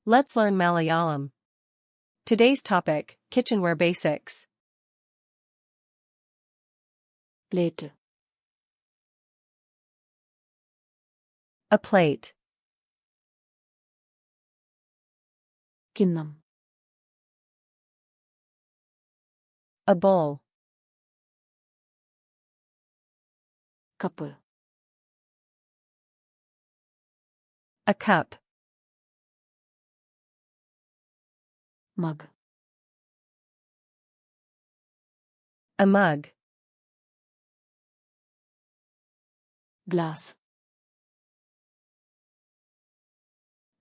Let's learn Malayalam. Today's topic, Kitchenware Basics. Plate. A plate. Kinnam. A bowl. Cup. A cup. Mug. A mug. Glass.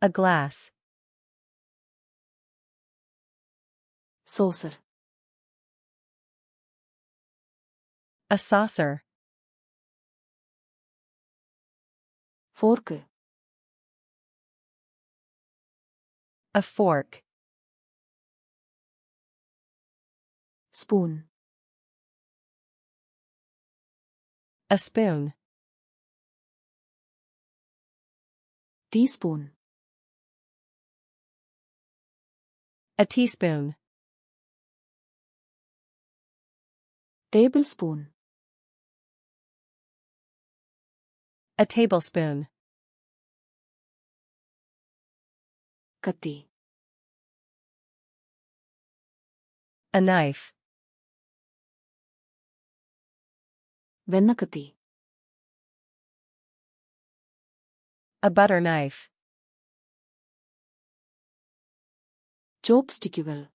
A glass. Saucer. A saucer. Fork. A fork. Spoon. A spoon. Teaspoon. A teaspoon. Tablespoon. A tablespoon. Katti. A knife. Vennakatti. A butter knife. Chopstickugal.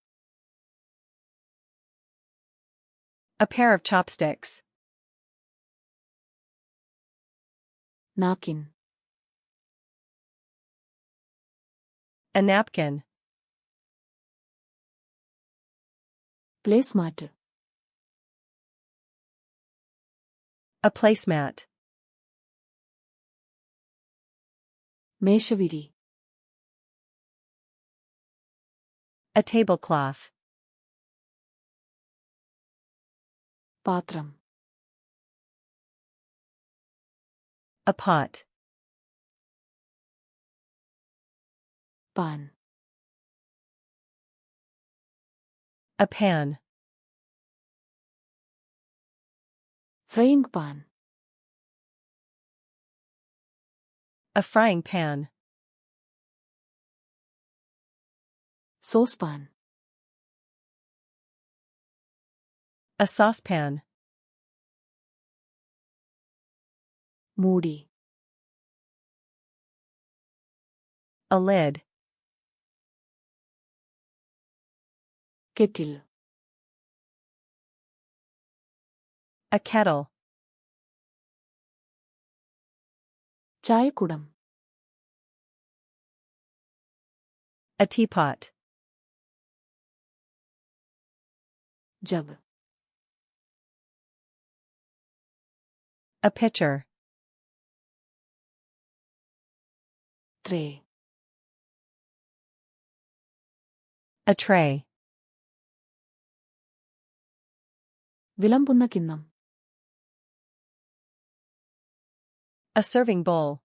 A pair of chopsticks. Napkin. A napkin. Placemat. A placemat. Meshaviri. A tablecloth. Patram. A pot. Pan. A pan. Frying pan. A frying pan. Saucepan. A saucepan. Moody. A lid. Kettle. A kettle. Chayakudam. A teapot. Jug. A pitcher. Tray. A tray. Vilampunna kinnam. A serving bowl.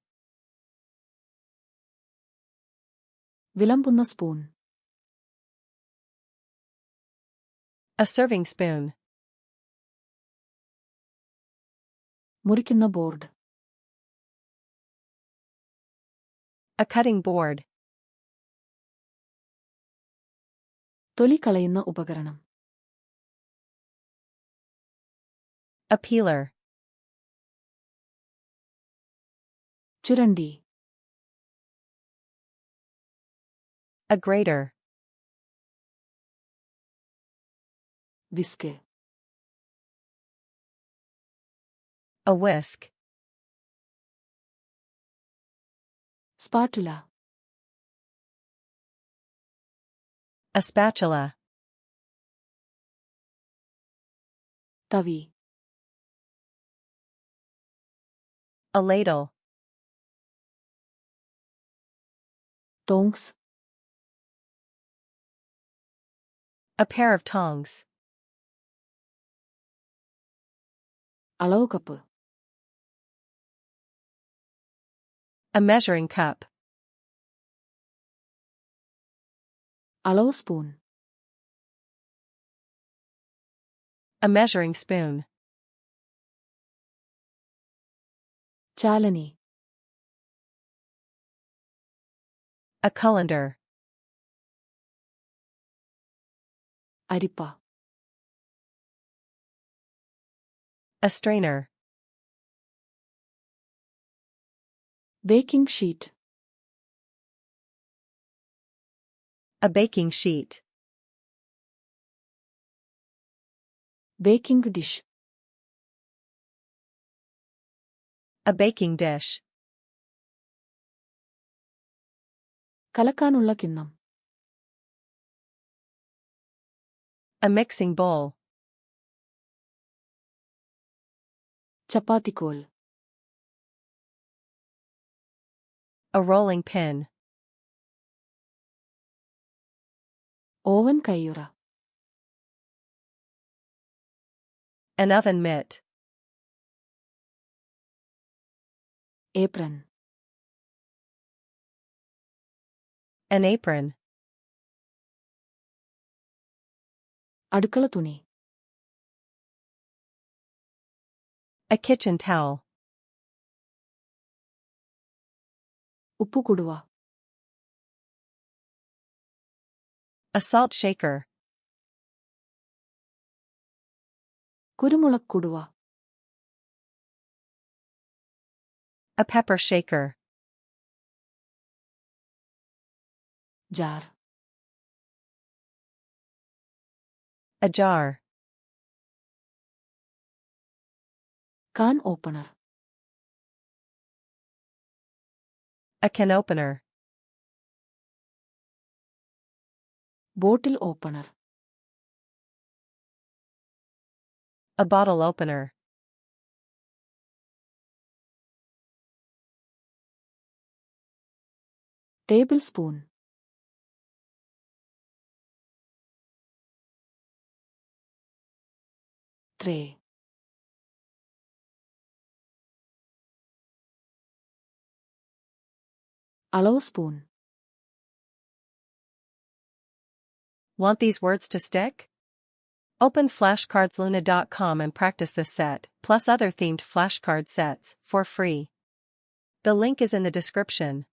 Vilampunna spoon. A serving spoon. Murikinna board. A cutting board. Toli kalayunna upakaranam. A peeler. Churandi. A grater. Whisk. A whisk. Spatula. A spatula. Tavi. A ladle. Tongs. A pair of tongs. Alavu cup. A measuring cup. അളവ് spoon. A measuring spoon. ചാലനി. A colander. അരിപ്പ. A strainer. Baking sheet. A baking sheet. Baking dish. A baking dish. കലക്കാനുള്ള കിണ്ണം. A mixing bowl. ചപ്പാത്തിക്കോൽ. A rolling pin. Oven കയ്യുറ. An oven mitt. Apron. An apron. അടുക്കള തുണി. A kitchen towel. ഉപ്പുകുടുവ. A salt shaker. കുരുമുളക്കുടുവ. A pepper shaker. Jar. A jar. Can opener. A can opener. Bottle opener. A bottle opener. Tablespoon. Tray. അളവ് spoon. Want these words to stick? Open flashcardsluna.com and practice this set, plus other themed flashcard sets, for free. The link is in the description.